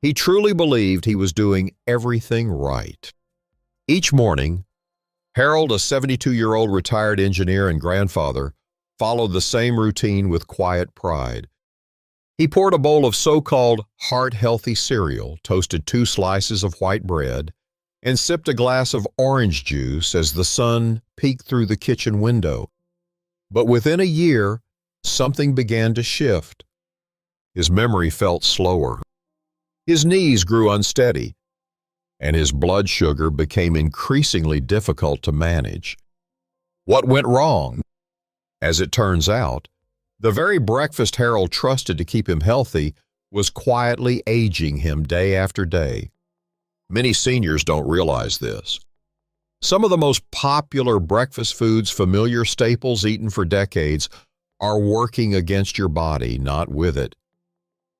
He truly believed he was doing everything right. Each morning, Harold, a 72-year-old retired engineer and grandfather, followed the same routine with quiet pride. He poured a bowl of so-called heart-healthy cereal, toasted 2 slices of white bread, and sipped a glass of orange juice as the sun peeked through the kitchen window. But within a year, something began to shift. His memory felt slower. His knees grew unsteady, and his blood sugar became increasingly difficult to manage. What went wrong? As it turns out, the very breakfast Harold trusted to keep him healthy was quietly aging him day after day. Many seniors don't realize this. Some of the most popular breakfast foods, familiar staples eaten for decades, are working against your body, not with it.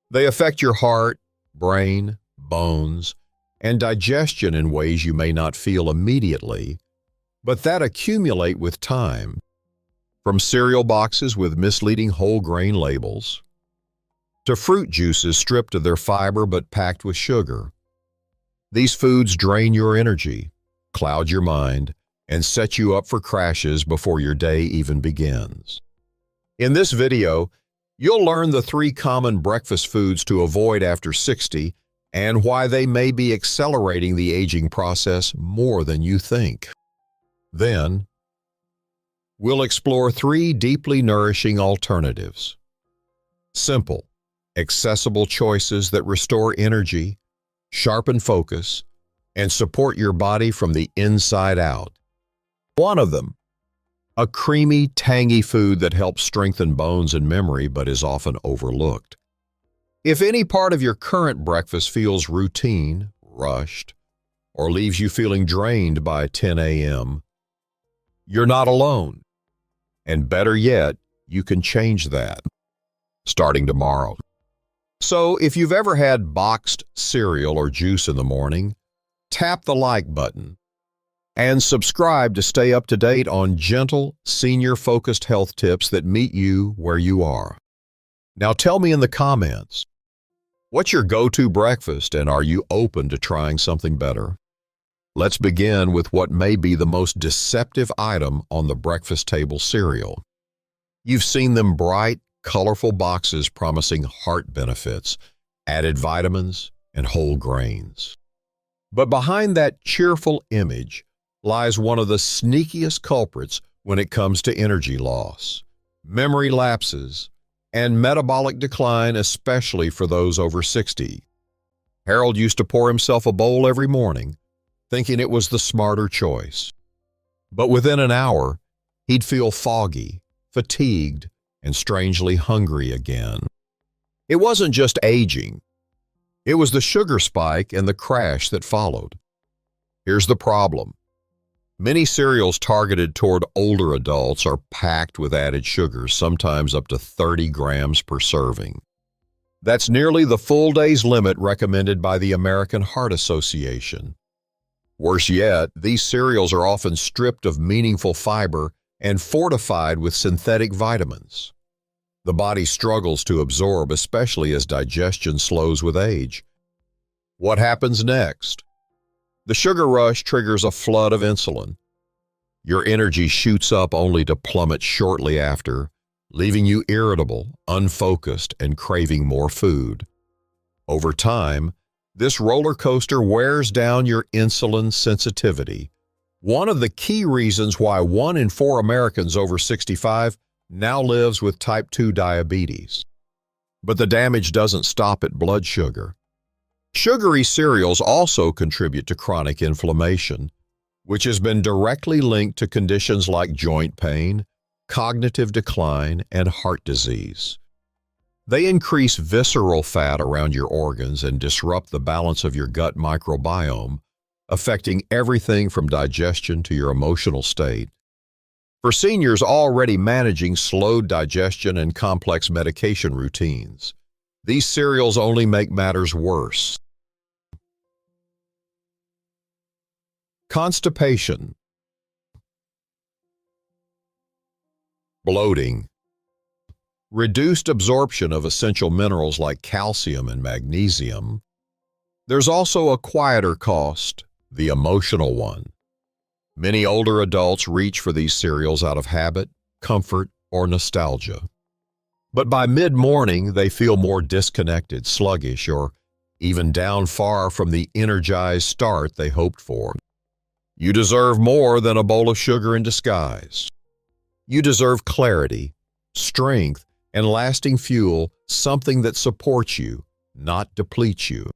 They affect your heart, brain, bones, and digestion in ways you may not feel immediately, but that accumulate with time. From cereal boxes with misleading whole grain labels, to fruit juices stripped of their fiber but packed with sugar. These foods drain your energy, cloud your mind, and set you up for crashes before your day even begins. In this video, you'll learn the 3 common breakfast foods to avoid after 60 and why they may be accelerating the aging process more than you think. Then, we'll explore 3 deeply nourishing alternatives. Simple, accessible choices that restore energy, sharpen focus, and support your body from the inside out. One of them, a creamy, tangy food that helps strengthen bones and memory but is often overlooked. If any part of your current breakfast feels routine, rushed, or leaves you feeling drained by 10 a.m., you're not alone. And better yet, you can change that, starting tomorrow. So if you've ever had boxed cereal or juice in the morning, tap the like button and subscribe to stay up to date on gentle, senior-focused health tips that meet you where you are. Now tell me in the comments, what's your go-to breakfast and are you open to trying something better? Let's begin with what may be the most deceptive item on the breakfast table cereal. You've seen them bright, colorful boxes promising heart benefits, added vitamins, and whole grains. But behind that cheerful image lies one of the sneakiest culprits when it comes to energy loss, memory lapses, and metabolic decline, especially for those over 60. Harold used to pour himself a bowl every morning, thinking it was the smarter choice. But within an hour, he'd feel foggy, fatigued, and strangely hungry again. It wasn't just aging. It was the sugar spike and the crash that followed. Here's the problem. Many cereals targeted toward older adults are packed with added sugars, sometimes up to 30 grams per serving. That's nearly the full day's limit recommended by the American Heart Association. Worse yet, these cereals are often stripped of meaningful fiber and fortified with synthetic vitamins. The body struggles to absorb, especially as digestion slows with age. What happens next? The sugar rush triggers a flood of insulin. Your energy shoots up only to plummet shortly after, leaving you irritable, unfocused, and craving more food. Over time, this roller coaster wears down your insulin sensitivity, one of the key reasons why 1 in 4 Americans over 65 now lives with type 2 diabetes. But the damage doesn't stop at blood sugar. Sugary cereals also contribute to chronic inflammation, which has been directly linked to conditions like joint pain, cognitive decline, and heart disease. They increase visceral fat around your organs and disrupt the balance of your gut microbiome, affecting everything from digestion to your emotional state. For seniors already managing slowed digestion and complex medication routines, these cereals only make matters worse. Constipation, bloating, reduced absorption of essential minerals like calcium and magnesium, There's also a quieter cost, the emotional one. Many older adults reach for these cereals out of habit, comfort, or nostalgia. But by mid-morning, they feel more disconnected, sluggish, or even down far from the energized start they hoped for. You deserve more than a bowl of sugar in disguise. You deserve clarity, strength, and lasting fuel, something that supports you, not depletes you.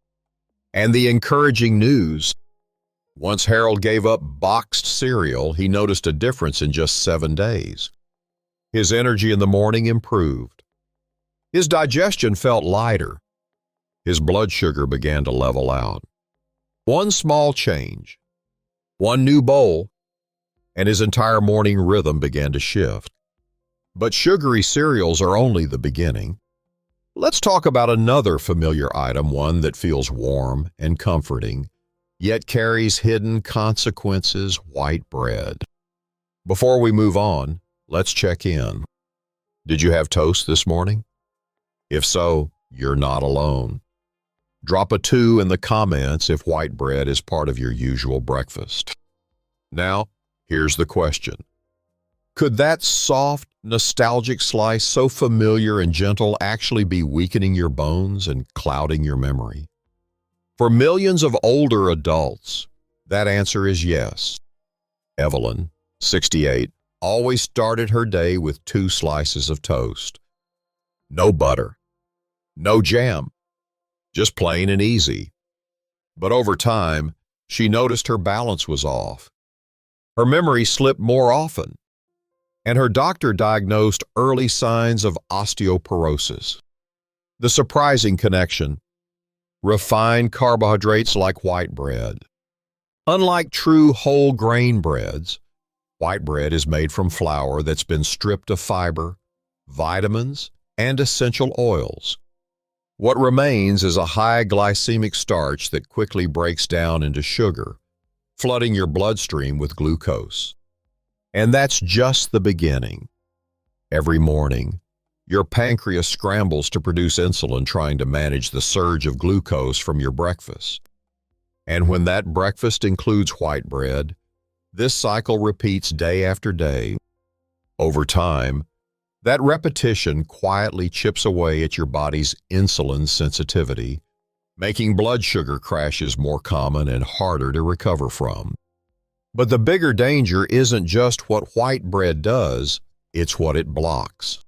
And the encouraging news: once Harold gave up boxed cereal, he noticed a difference in just 7 days. His energy in the morning improved. His digestion felt lighter. His blood sugar began to level out. One small change, one new bowl, and his entire morning rhythm began to shift. But sugary cereals are only the beginning. Let's talk about another familiar item, one that feels warm and comforting, yet carries hidden consequences: white bread. Before we move on, let's check in. Did you have toast this morning? If so, you're not alone. Drop a 2 in the comments if white bread is part of your usual breakfast. Now, here's the question. Could that soft, nostalgic slice, so familiar and gentle, actually be weakening your bones and clouding your memory? For millions of older adults, that answer is yes. Evelyn, 68, always started her day with 2 slices of toast. No butter, no jam, just plain and easy. But over time, she noticed her balance was off. Her memory slipped more often, and her doctor diagnosed early signs of osteoporosis. The surprising connection: refined carbohydrates like white bread. Unlike true whole grain breads, white bread is made from flour that's been stripped of fiber, vitamins, and essential oils. What remains is a high glycemic starch that quickly breaks down into sugar, flooding your bloodstream with glucose. And that's just the beginning. Every morning, your pancreas scrambles to produce insulin, trying to manage the surge of glucose from your breakfast. And when that breakfast includes white bread, this cycle repeats day after day. Over time, that repetition quietly chips away at your body's insulin sensitivity, making blood sugar crashes more common and harder to recover from. But the bigger danger isn't just what white bread does, it's what it blocks.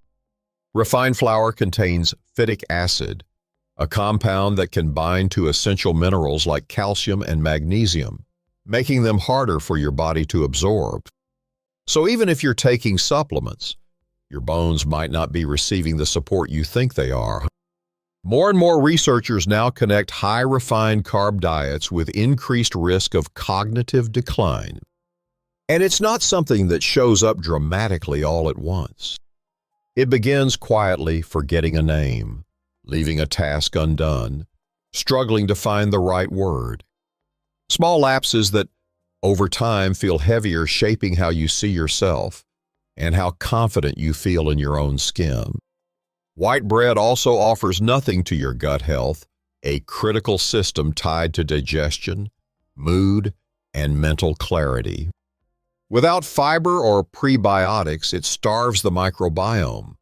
Refined flour contains phytic acid, a compound that can bind to essential minerals like calcium and magnesium, making them harder for your body to absorb. So even if you're taking supplements, your bones might not be receiving the support you think they are. More and more researchers now connect high refined carb diets with increased risk of cognitive decline. And it's not something that shows up dramatically all at once. It begins quietly: forgetting a name, leaving a task undone, struggling to find the right word. Small lapses that, over time, feel heavier, shaping how you see yourself and how confident you feel in your own skin. White bread also offers nothing to your gut health, a critical system tied to digestion, mood, and mental clarity. Without fiber or prebiotics, it starves the microbiome,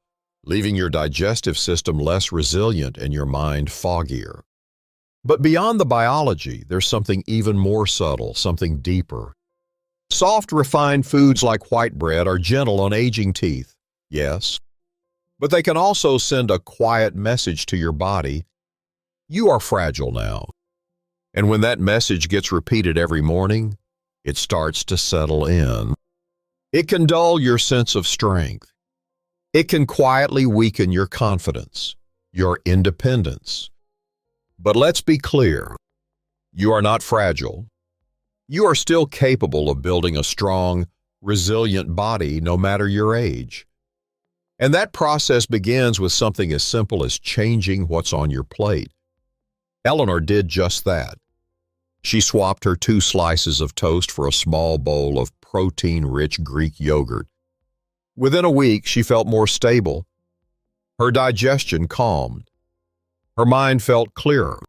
leaving your digestive system less resilient and your mind foggier. But beyond the biology, there's something even more subtle, something deeper. Soft, refined foods like white bread are gentle on aging teeth, yes, but they can also send a quiet message to your body: you are fragile now. And when that message gets repeated every morning, it starts to settle in. It can dull your sense of strength. It can quietly weaken your confidence, your independence. But let's be clear, you are not fragile. You are still capable of building a strong, resilient body no matter your age. And that process begins with something as simple as changing what's on your plate. Eleanor did just that. She swapped her 2 slices of toast for a small bowl of protein-rich Greek yogurt. Within a week, she felt more stable. Her digestion calmed. Her mind felt clearer.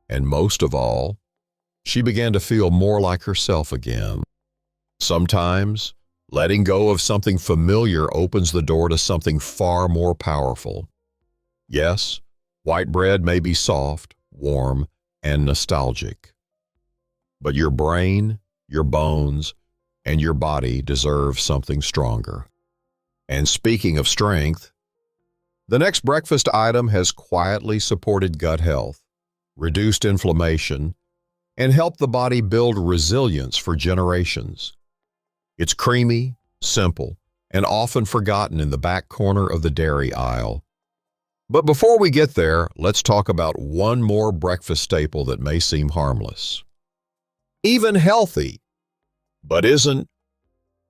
And most of all, she began to feel more like herself again. Sometimes, letting go of something familiar opens the door to something far more powerful. Yes, white bread may be soft, warm, and nostalgic. But your brain, your bones, and your body deserve something stronger. And speaking of strength, the next breakfast item has quietly supported gut health, reduced inflammation, and helped the body build resilience for generations. It's creamy, simple, and often forgotten in the back corner of the dairy aisle. But before we get there, let's talk about one more breakfast staple that may seem harmless. Even healthy, but isn't.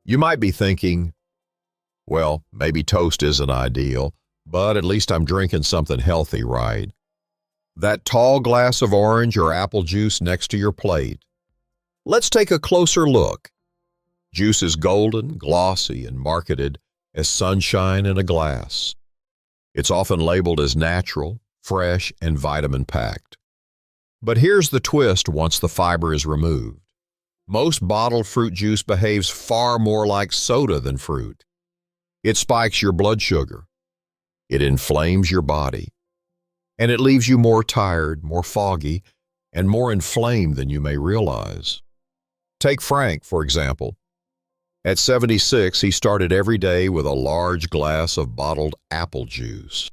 You might be thinking, well, maybe toast isn't ideal, but at least I'm drinking something healthy, right? That tall glass of orange or apple juice next to your plate. Let's take a closer look. Juice is golden, glossy, and marketed as sunshine in a glass. It's often labeled as natural, fresh, and vitamin-packed. But here's the twist once the fiber is removed. Most bottled fruit juice behaves far more like soda than fruit. It spikes your blood sugar. It inflames your body. And it leaves you more tired, more foggy, and more inflamed than you may realize. Take Frank, for example. At 76, he started every day with a large glass of bottled apple juice.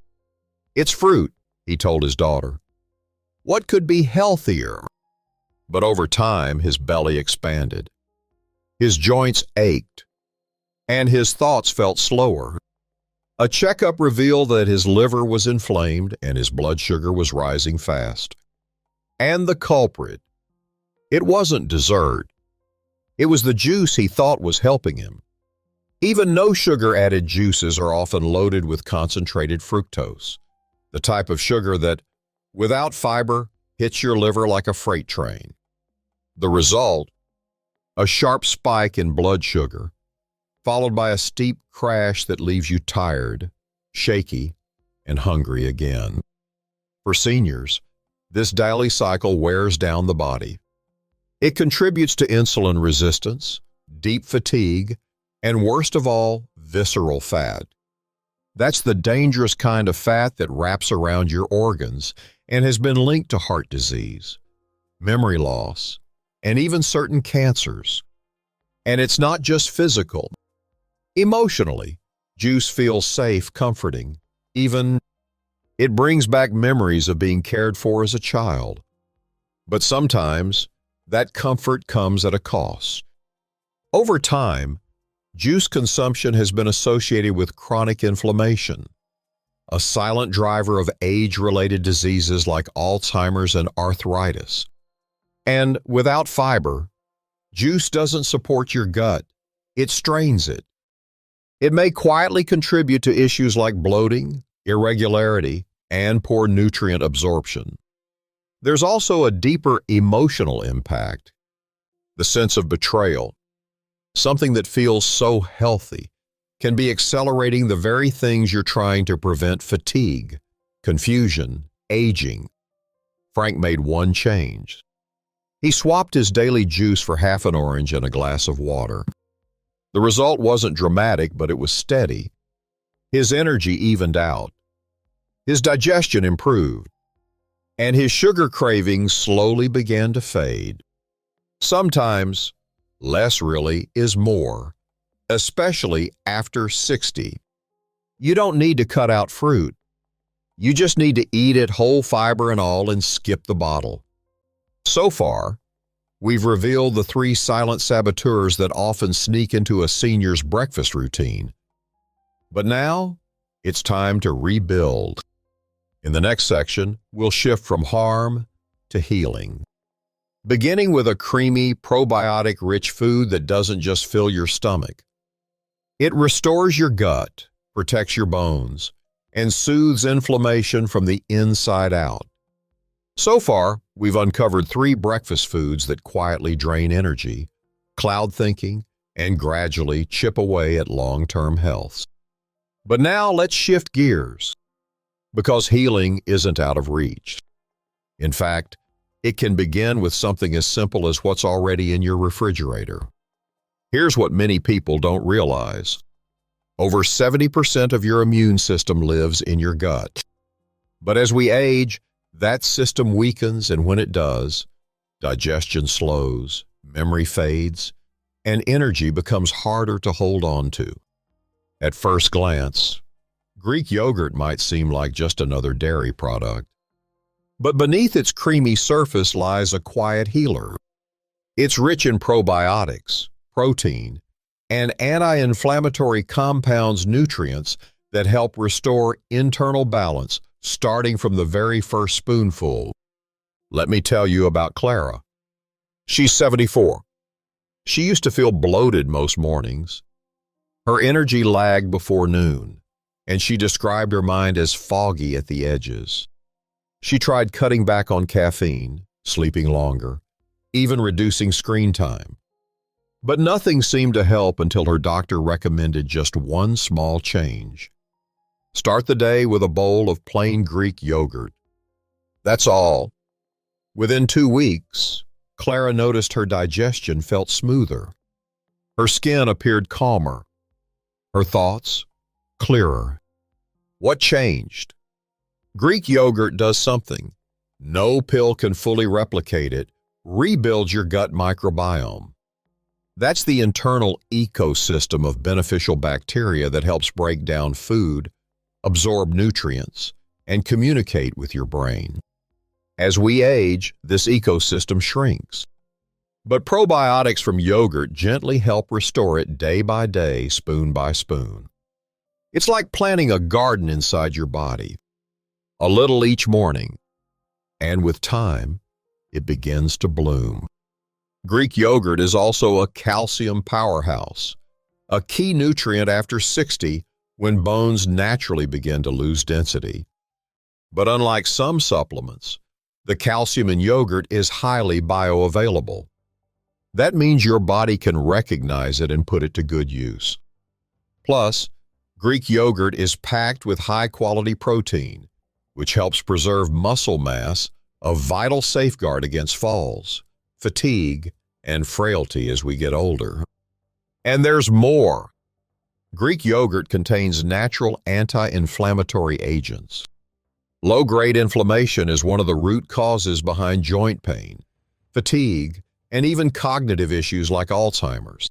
It's fruit, he told his daughter. What could be healthier? But over time, his belly expanded. His joints ached, and his thoughts felt slower. A checkup revealed that his liver was inflamed and his blood sugar was rising fast. And the culprit, it wasn't dessert. It was the juice he thought was helping him. Even no-sugar-added juices are often loaded with concentrated fructose, the type of sugar that, without fiber, hits your liver like a freight train. The result? A sharp spike in blood sugar, followed by a steep crash that leaves you tired, shaky, and hungry again. For seniors, this daily cycle wears down the body. It contributes to insulin resistance, deep fatigue, and worst of all, visceral fat. That's the dangerous kind of fat that wraps around your organs and has been linked to heart disease, memory loss, and even certain cancers. And it's not just physical. Emotionally, juice feels safe, comforting. Even, it brings back memories of being cared for as a child. But sometimes, that comfort comes at a cost. Over time, juice consumption has been associated with chronic inflammation, a silent driver of age-related diseases like Alzheimer's and arthritis. And without fiber, juice doesn't support your gut. It strains it. It may quietly contribute to issues like bloating, irregularity, and poor nutrient absorption. There's also a deeper emotional impact. The sense of betrayal, something that feels so healthy, can be accelerating the very things you're trying to prevent: fatigue, confusion, aging. Frank made one change. He swapped his daily juice for half an orange and a glass of water. The result wasn't dramatic, but it was steady. His energy evened out. His digestion improved. And his sugar cravings slowly began to fade. Sometimes, less really is more, especially after 60. You don't need to cut out fruit. You just need to eat it whole fiber and all and skip the bottle. So far, we've revealed the 3 silent saboteurs that often sneak into a senior's breakfast routine. But now, it's time to rebuild. In the next section, we'll shift from harm to healing. Beginning with a creamy, probiotic-rich food that doesn't just fill your stomach. It restores your gut, protects your bones, and soothes inflammation from the inside out. So far, we've uncovered 3 breakfast foods that quietly drain energy, cloud thinking, and gradually chip away at long-term health. But now let's shift gears, because healing isn't out of reach. In fact, It can begin with something as simple as what's already in your refrigerator. Here's what many people don't realize. Over 70% of your immune system lives in your gut. But as we age, that system weakens, and when it does, digestion slows, memory fades, and energy becomes harder to hold on to. At first glance, Greek yogurt might seem like just another dairy product. But beneath its creamy surface lies a quiet healer. It's rich in probiotics, protein, and anti-inflammatory compounds, nutrients that help restore internal balance, starting from the very first spoonful. Let me tell you about Clara. She's 74. She used to feel bloated most mornings. Her energy lagged before noon, and she described her mind as foggy at the edges. She tried cutting back on caffeine, sleeping longer, even reducing screen time. But nothing seemed to help until her doctor recommended just one small change. Start the day with a bowl of plain Greek yogurt. That's all. Within 2 weeks, Clara noticed her digestion felt smoother. Her skin appeared calmer. Her thoughts clearer. What changed? Greek yogurt does something. No pill can fully replicate it. Rebuild your gut microbiome. That's the internal ecosystem of beneficial bacteria that helps break down food, absorb nutrients, and communicate with your brain. As we age, this ecosystem shrinks. But probiotics from yogurt gently help restore it day by day, spoon by spoon. It's like planting a garden inside your body. A little each morning, and with time, it begins to bloom. Greek yogurt is also a calcium powerhouse, a key nutrient after 60 when bones naturally begin to lose density. But unlike some supplements, the calcium in yogurt is highly bioavailable. That means your body can recognize it and put it to good use. Plus, Greek yogurt is packed with high-quality protein, which helps preserve muscle mass, a vital safeguard against falls, fatigue, and frailty as we get older. And there's more. Greek yogurt contains natural anti-inflammatory agents. Low-grade inflammation is one of the root causes behind joint pain, fatigue, and even cognitive issues like Alzheimer's.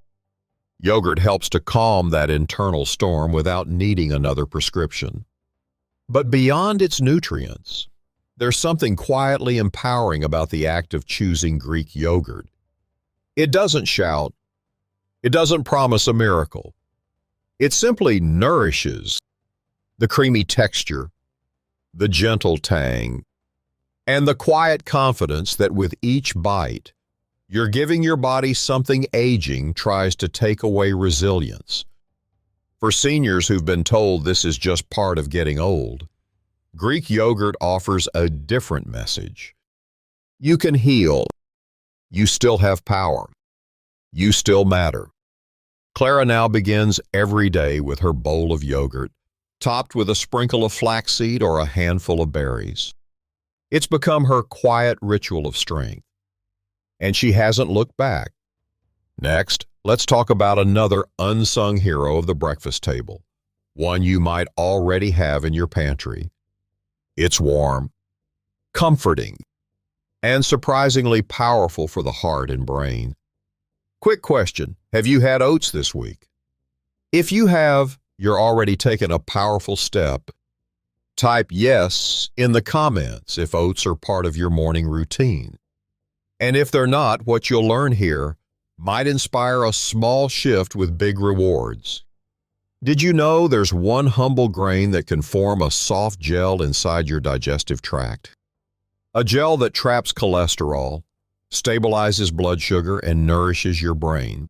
Yogurt helps to calm that internal storm without needing another prescription. But beyond its nutrients, there's something quietly empowering about the act of choosing Greek yogurt. It doesn't shout. It doesn't promise a miracle. It simply nourishes the creamy texture, the gentle tang, and the quiet confidence that with each bite, you're giving your body something aging tries to take away resilience. For seniors who've been told this is just part of getting old, Greek yogurt offers a different message. You can heal. You still have power. You still matter. Clara now begins every day with her bowl of yogurt, topped with a sprinkle of flaxseed or a handful of berries. It's become her quiet ritual of strength, and she hasn't looked back. Next, let's talk about another unsung hero of the breakfast table, one you might already have in your pantry. It's warm, comforting, and surprisingly powerful for the heart and brain. Quick question, have you had oats this week? If you have, you're already taking a powerful step. Type yes in the comments if oats are part of your morning routine. And if they're not, what you'll learn here might inspire a small shift with big rewards. Did you know there's one humble grain that can form a soft gel inside your digestive tract? A gel that traps cholesterol, stabilizes blood sugar, and nourishes your brain.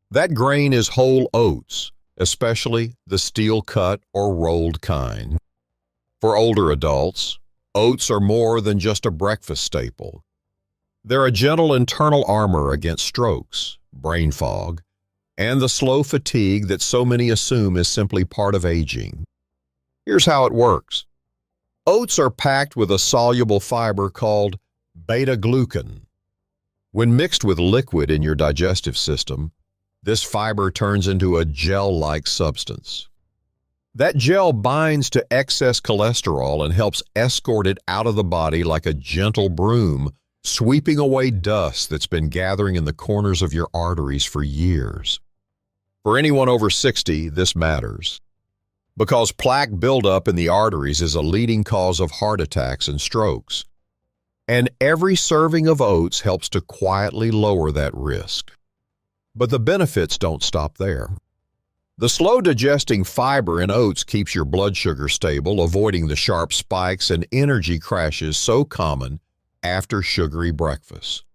That grain is whole oats, especially the steel-cut or rolled kind. For older adults, oats are more than just a breakfast staple. They're a gentle internal armor against strokes, brain fog, and the slow fatigue that so many assume is simply part of aging. Here's how it works. Oats are packed with a soluble fiber called beta-glucan. When mixed with liquid in your digestive system, this fiber turns into a gel-like substance. That gel binds to excess cholesterol and helps escort it out of the body like a gentle broom, sweeping away dust that's been gathering in the corners of your arteries for years. For anyone over 60, this matters, because plaque buildup in the arteries is a leading cause of heart attacks and strokes. And every serving of oats helps to quietly lower that risk. But the benefits don't stop there. The slow-digesting fiber in oats keeps your blood sugar stable, avoiding the sharp spikes and energy crashes so common after sugary breakfast.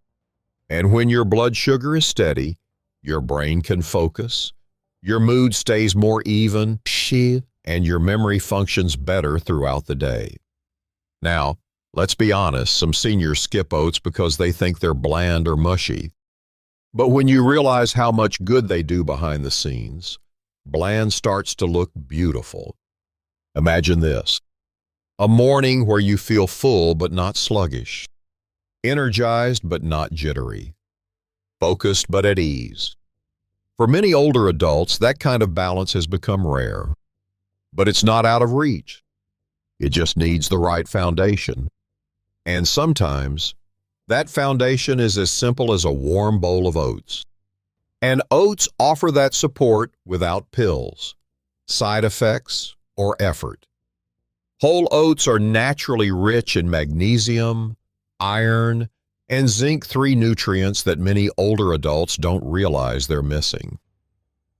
And when your blood sugar is steady, your brain can focus, your mood stays more even, and your memory functions better throughout the day. Now, let's be honest, some seniors skip oats because they think they're bland or mushy. But when you realize how much good they do behind the scenes, bland starts to look beautiful. Imagine this: a morning where you feel full but not sluggish, energized but not jittery, focused but at ease. For many older adults, that kind of balance has become rare. But it's not out of reach. It just needs the right foundation. And sometimes, that foundation is as simple as a warm bowl of oats. And oats offer that support without pills, side effects, or effort. Whole oats are naturally rich in magnesium, iron, and zinc, 3 nutrients that many older adults don't realize they're missing.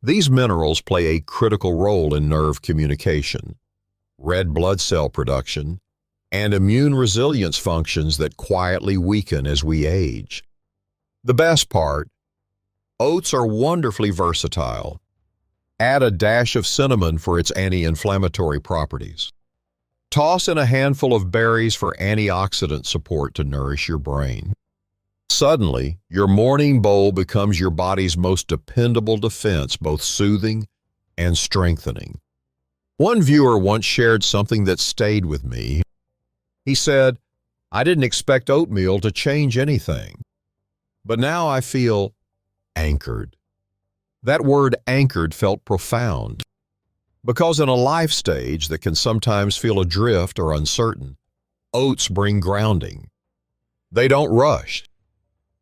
These minerals play a critical role in nerve communication, red blood cell production, and immune resilience functions that quietly weaken as we age. The best part: oats are wonderfully versatile. Add a dash of cinnamon for its anti-inflammatory properties. Toss in a handful of berries for antioxidant support to nourish your brain. Suddenly, your morning bowl becomes your body's most dependable defense, both soothing and strengthening. One viewer once shared something that stayed with me. He said, "I didn't expect oatmeal to change anything, but now I feel anchored." That word anchored felt profound, because in a life stage that can sometimes feel adrift or uncertain, oats bring grounding. They don't rush.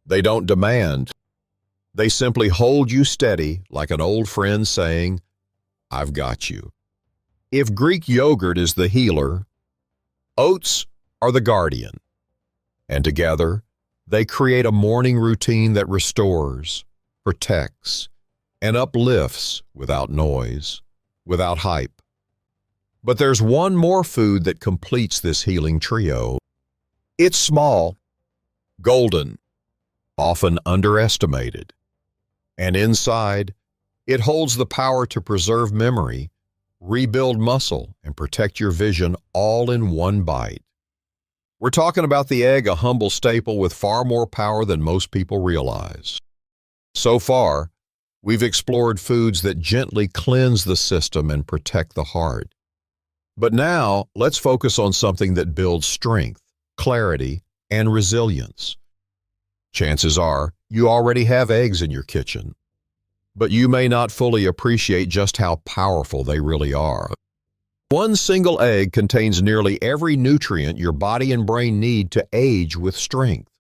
They don't demand. They simply hold you steady, like an old friend saying, "I've got you." If Greek yogurt is the healer, oats are the guardian. And together, they create a morning routine that restores, protects, and uplifts without noise, without hype. But there's one more food that completes this healing trio. It's small, golden, often underestimated. And inside, it holds the power to preserve memory, rebuild muscle, and protect your vision all in one bite. We're talking about the egg, a humble staple with far more power than most people realize. So far, we've explored foods that gently cleanse the system and protect the heart. But now, let's focus on something that builds strength, clarity, and resilience. Chances are, you already have eggs in your kitchen, but you may not fully appreciate just how powerful they really are. One single egg contains nearly every nutrient your body and brain need to age with strength.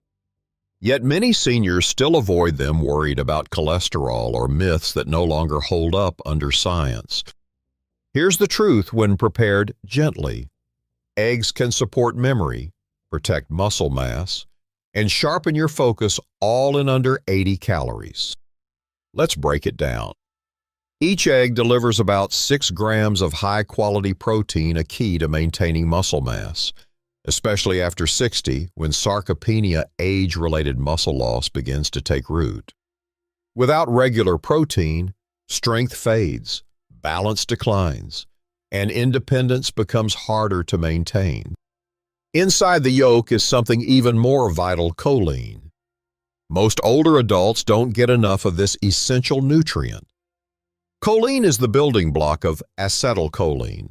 Yet many seniors still avoid them, worried about cholesterol or myths that no longer hold up under science. Here's the truth when prepared gently. Eggs can support memory, protect muscle mass, and sharpen your focus all in under 80 calories. Let's break it down. Each egg delivers about 6 grams of high-quality protein, a key to maintaining muscle mass, especially after 60, when sarcopenia, age-related muscle loss, begins to take root. Without regular protein, strength fades, balance declines, and independence becomes harder to maintain. Inside the yolk is something even more vital: choline. Most older adults don't get enough of this essential nutrient. Choline is the building block of acetylcholine,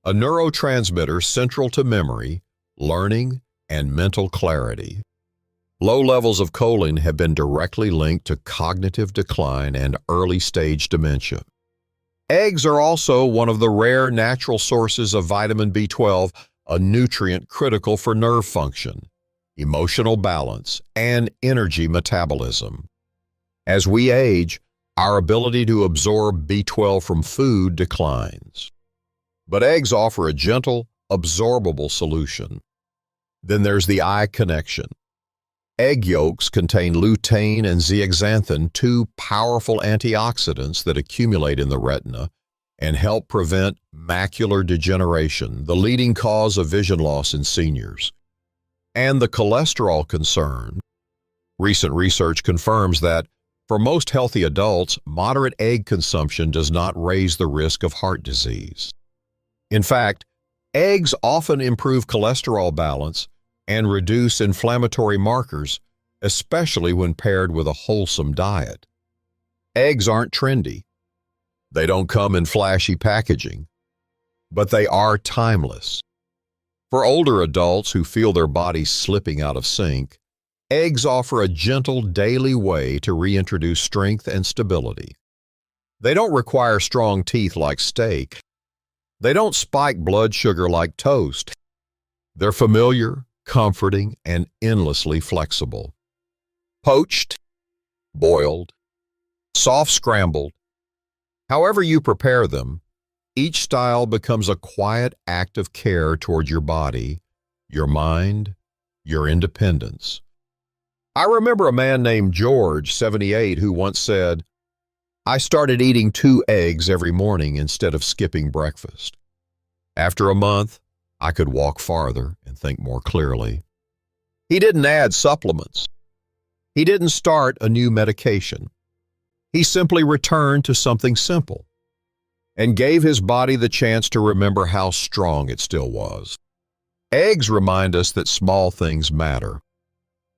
a neurotransmitter central to memory, learning, and mental clarity. Low levels of choline have been directly linked to cognitive decline and early-stage dementia. Eggs are also one of the rare natural sources of vitamin B12, a nutrient critical for nerve function, emotional balance, and energy metabolism. As we age, our ability to absorb B12 from food declines. But eggs offer a gentle, absorbable solution. Then there's the eye connection. Egg yolks contain lutein and zeaxanthin, two powerful antioxidants that accumulate in the retina and help prevent macular degeneration, the leading cause of vision loss in seniors. And the cholesterol concern. Recent research confirms that for most healthy adults, moderate egg consumption does not raise the risk of heart disease. In fact, eggs often improve cholesterol balance and reduce inflammatory markers, especially when paired with a wholesome diet. Eggs aren't trendy. They don't come in flashy packaging, but they are timeless. For older adults who feel their bodies slipping out of sync, eggs offer a gentle daily way to reintroduce strength and stability. They don't require strong teeth like steak. They don't spike blood sugar like toast. They're familiar, comforting, and endlessly flexible. Poached, boiled, soft scrambled. However you prepare them, each style becomes a quiet act of care toward your body, your mind, your independence. I remember a man named George, 78, who once said, "I started eating 2 eggs every morning instead of skipping breakfast. After a month, I could walk farther and think more clearly." He didn't add supplements. He didn't start a new medication. He simply returned to something simple and gave his body the chance to remember how strong it still was. Eggs remind us that small things matter,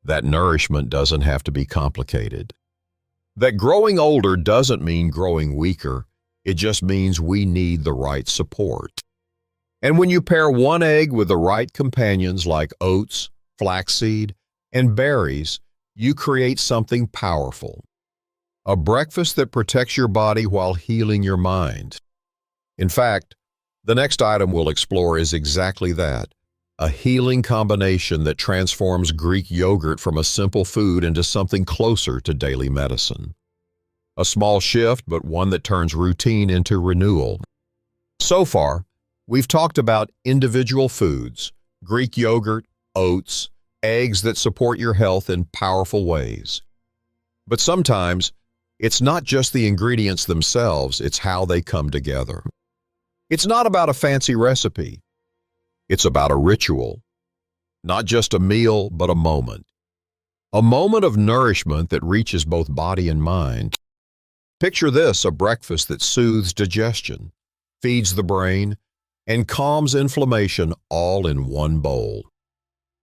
that nourishment doesn't have to be complicated, that growing older doesn't mean growing weaker, it just means we need the right support. And when you pair one egg with the right companions like oats, flaxseed, and berries, you create something powerful. A breakfast that protects your body while healing your mind. In fact, the next item we'll explore is exactly that, a healing combination that transforms Greek yogurt from a simple food into something closer to daily medicine. A small shift, but one that turns routine into renewal. So far, we've talked about individual foods, Greek yogurt, oats, eggs that support your health in powerful ways. But sometimes, it's not just the ingredients themselves, it's how they come together. It's not about a fancy recipe. It's about a ritual. Not just a meal, but a moment. A moment of nourishment that reaches both body and mind. Picture this, a breakfast that soothes digestion, feeds the brain, and calms inflammation all in one bowl.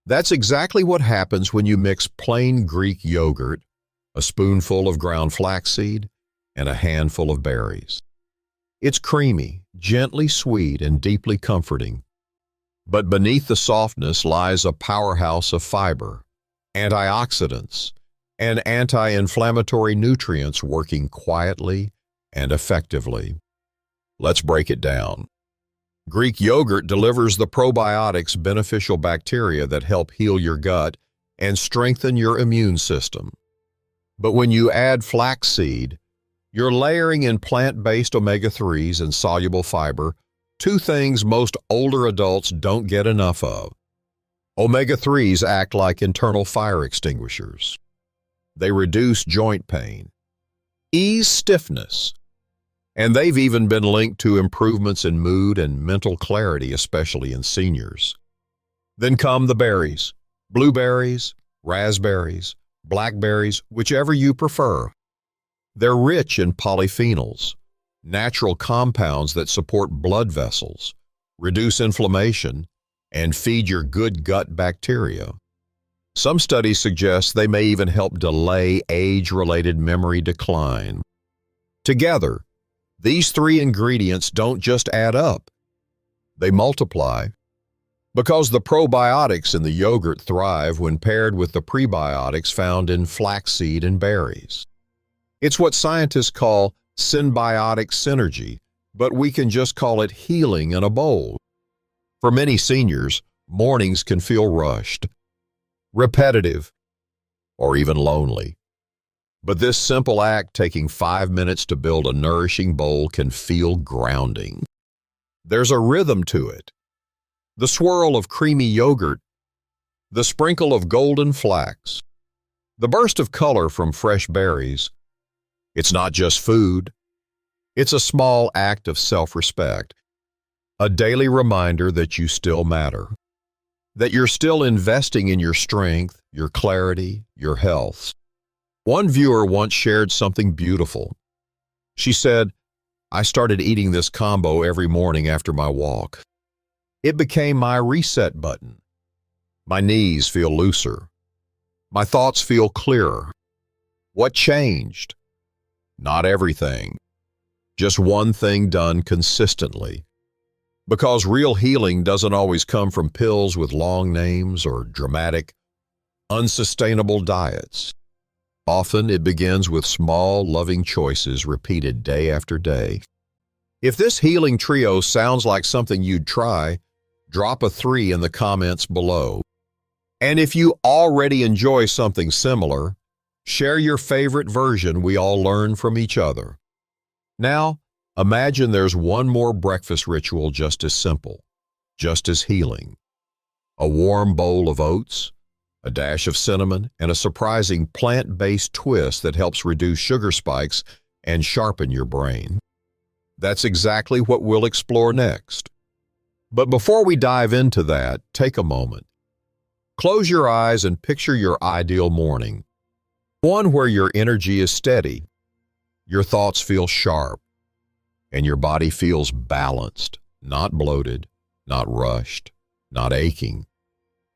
That's exactly what happens when you mix plain Greek yogurt, a spoonful of ground flaxseed, and a handful of berries. It's creamy, gently sweet, and deeply comforting. But beneath the softness lies a powerhouse of fiber, antioxidants, and anti-inflammatory nutrients working quietly and effectively. Let's break it down. Greek yogurt delivers the probiotics, beneficial bacteria that help heal your gut and strengthen your immune system. But when you add flaxseed, you're layering in plant-based omega-3s and soluble fiber, two things most older adults don't get enough of. Omega-3s act like internal fire extinguishers. They reduce joint pain, ease stiffness, and they've even been linked to improvements in mood and mental clarity, especially in seniors. Then come the berries, blueberries, raspberries, blackberries, whichever you prefer. They're rich in polyphenols, natural compounds that support blood vessels, reduce inflammation, and feed your good gut bacteria. Some studies suggest they may even help delay age-related memory decline. Together, these three ingredients don't just add up. They multiply. Because the probiotics in the yogurt thrive when paired with the prebiotics found in flaxseed and berries. It's what scientists call symbiotic synergy, but we can just call it healing in a bowl. For many seniors, mornings can feel rushed, repetitive, or even lonely. But this simple act, taking 5 minutes to build a nourishing bowl, can feel grounding. There's a rhythm to it. The swirl of creamy yogurt, the sprinkle of golden flax, the burst of color from fresh berries. It's not just food. It's a small act of self-respect, a daily reminder that you still matter, that you're still investing in your strength, your clarity, your health. One viewer once shared something beautiful. She said, "I started eating this combo every morning after my walk. It became my reset button. My knees feel looser. My thoughts feel clearer." What changed? Not everything. Just one thing done consistently. Because real healing doesn't always come from pills with long names or dramatic, unsustainable diets. Often it begins with small, loving choices repeated day after day. If this healing trio sounds like something you'd try, drop a 3 in the comments below. And if you already enjoy something similar, share your favorite version. We all learn from each other. Now, imagine there's one more breakfast ritual just as simple, just as healing. A warm bowl of oats, a dash of cinnamon, and a surprising plant-based twist that helps reduce sugar spikes and sharpen your brain. That's exactly what we'll explore next. But before we dive into that, take a moment. Close your eyes and picture your ideal morning. One where your energy is steady, your thoughts feel sharp, and your body feels balanced, not bloated, not rushed, not aching.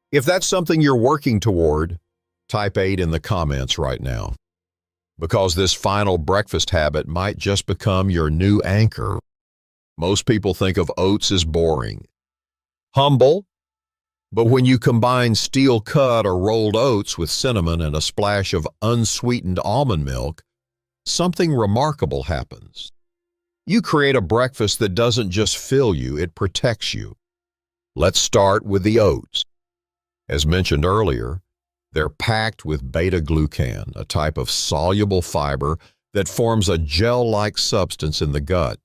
If that's something you're working toward, type 8 in the comments right now. Because this final breakfast habit might just become your new anchor. Most people think of oats as boring, humble, but when you combine steel-cut or rolled oats with cinnamon and a splash of unsweetened almond milk, something remarkable happens. You create a breakfast that doesn't just fill you, it protects you. Let's start with the oats. As mentioned earlier, they're packed with beta-glucan, a type of soluble fiber that forms a gel-like substance in the gut.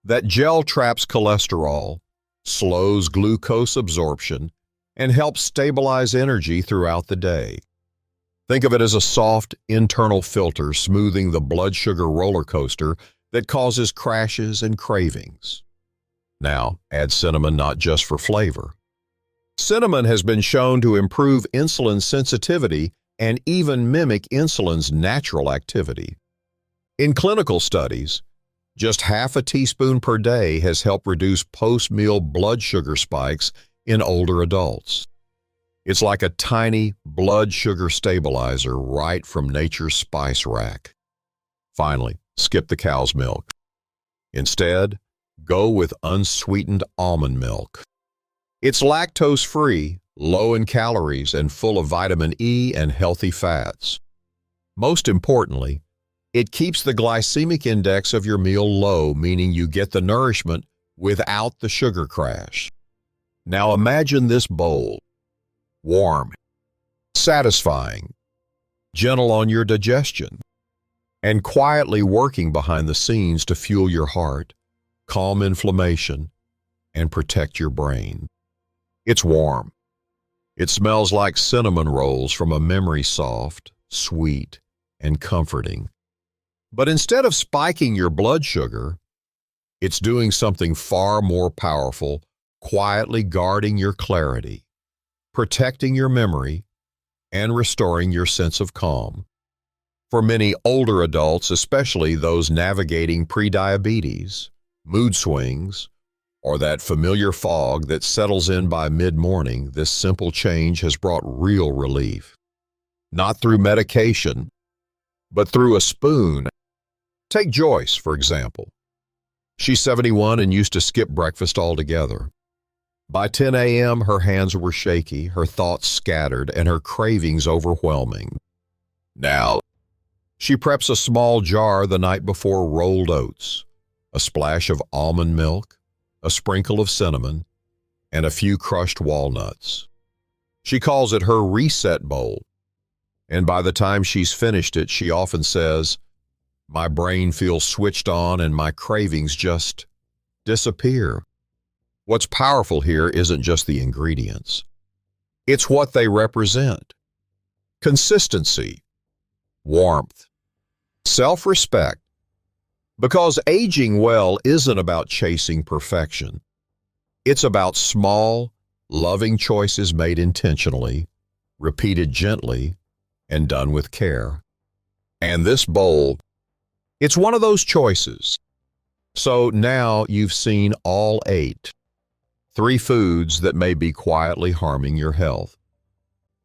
That gel traps cholesterol, slows glucose absorption, and helps stabilize energy throughout the day. Think of it as a soft internal filter smoothing the blood sugar roller coaster that causes crashes and cravings. Now, add cinnamon not just for flavor. Cinnamon has been shown to improve insulin sensitivity and even mimic insulin's natural activity. In clinical studies, just half a teaspoon per day has helped reduce post-meal blood sugar spikes in older adults. It's like a tiny blood sugar stabilizer right from nature's spice rack. Finally, skip the cow's milk. Instead, go with unsweetened almond milk. It's lactose-free, low in calories, and full of vitamin E and healthy fats. Most importantly, it keeps the glycemic index of your meal low, meaning you get the nourishment without the sugar crash. Now imagine this bowl. Warm, satisfying, gentle on your digestion, and quietly working behind the scenes to fuel your heart, calm inflammation, and protect your brain. It's warm. It smells like cinnamon rolls from a memory, soft, sweet, and comforting. But instead of spiking your blood sugar, it's doing something far more powerful, quietly guarding your clarity, protecting your memory, and restoring your sense of calm. For many older adults, especially those navigating prediabetes, mood swings, or that familiar fog that settles in by mid-morning, this simple change has brought real relief. Not through medication, but through a spoon. Take Joyce, for example. She's 71 and used to skip breakfast altogether. By 10 a.m., her hands were shaky, her thoughts scattered, and her cravings overwhelming. Now, she preps a small jar the night before rolled oats, a splash of almond milk, a sprinkle of cinnamon, and a few crushed walnuts. She calls it her reset bowl, and by the time she's finished it, she often says, "My brain feels switched on and my cravings just disappear." What's powerful here isn't just the ingredients. It's what they represent. Consistency, warmth, self-respect. Because aging well isn't about chasing perfection. It's about small, loving choices made intentionally, repeated gently, and done with care. And this bowl, it's one of those choices. So now you've seen all 8. 3 foods that may be quietly harming your health.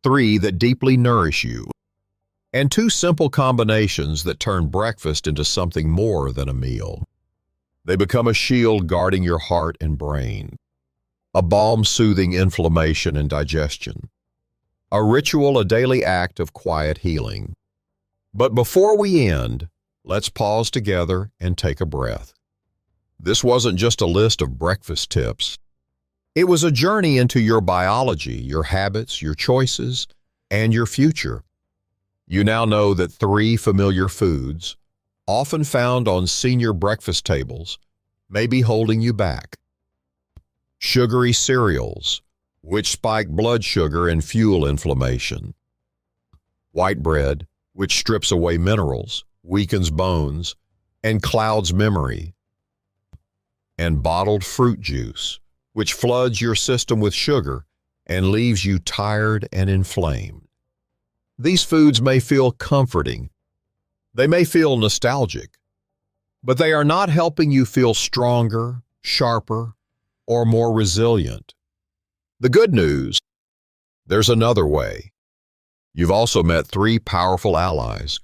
3 that deeply nourish you. And 2 simple combinations that turn breakfast into something more than a meal. They become a shield guarding your heart and brain, a balm soothing inflammation and digestion, a ritual, a daily act of quiet healing. But before we end, let's pause together and take a breath. This wasn't just a list of breakfast tips. It was a journey into your biology, your habits, your choices, and your future. You now know that 3 familiar foods, often found on senior breakfast tables, may be holding you back. Sugary cereals, which spike blood sugar and fuel inflammation. White bread, which strips away minerals, weakens bones, and clouds memory. And bottled fruit juice, which floods your system with sugar and leaves you tired and inflamed. These foods may feel comforting. They may feel nostalgic, but they are not helping you feel stronger, sharper, or more resilient. The good news, there's another way. You've also met 3 powerful allies.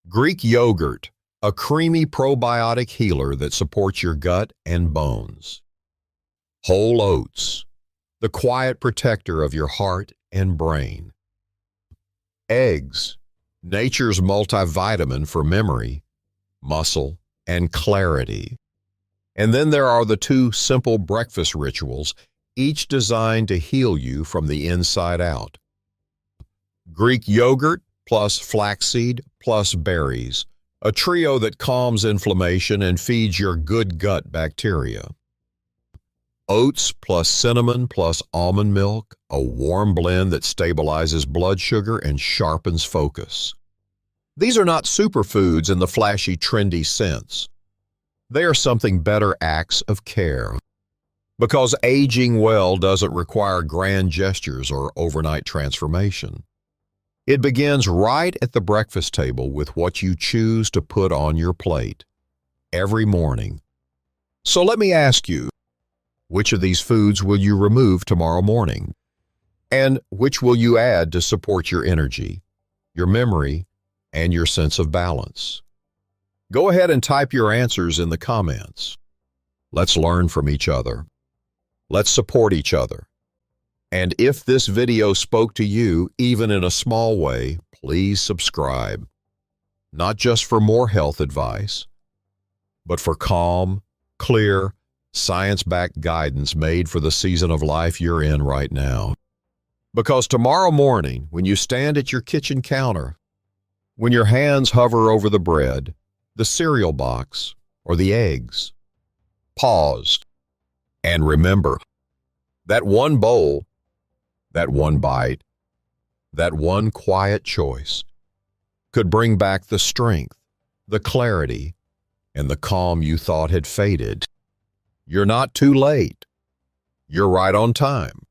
Greek yogurt, a creamy probiotic healer that supports your gut and bones. Whole oats, the quiet protector of your heart and brain. Eggs, nature's multivitamin for memory, muscle, and clarity. And then there are the 2 simple breakfast rituals, each designed to heal you from the inside out. Greek yogurt plus flaxseed plus berries, a trio that calms inflammation and feeds your good gut bacteria. Oats plus cinnamon plus almond milk, a warm blend that stabilizes blood sugar and sharpens focus. These are not superfoods in the flashy, trendy sense. They are something better acts of care. Because aging well doesn't require grand gestures or overnight transformation. It begins right at the breakfast table with what you choose to put on your plate every morning. So let me ask you, which of these foods will you remove tomorrow morning? And which will you add to support your energy, your memory, and your sense of balance? Go ahead and type your answers in the comments. Let's learn from each other. Let's support each other. And if this video spoke to you, even in a small way, please subscribe. Not just for more health advice, but for calm, clear, science-backed guidance made for the season of life you're in right now. Because tomorrow morning, when you stand at your kitchen counter, when your hands hover over the bread, the cereal box, or the eggs, pause and remember that one bowl, that one bite, that one quiet choice could bring back the strength, the clarity, and the calm you thought had faded. You're not too late. You're right on time.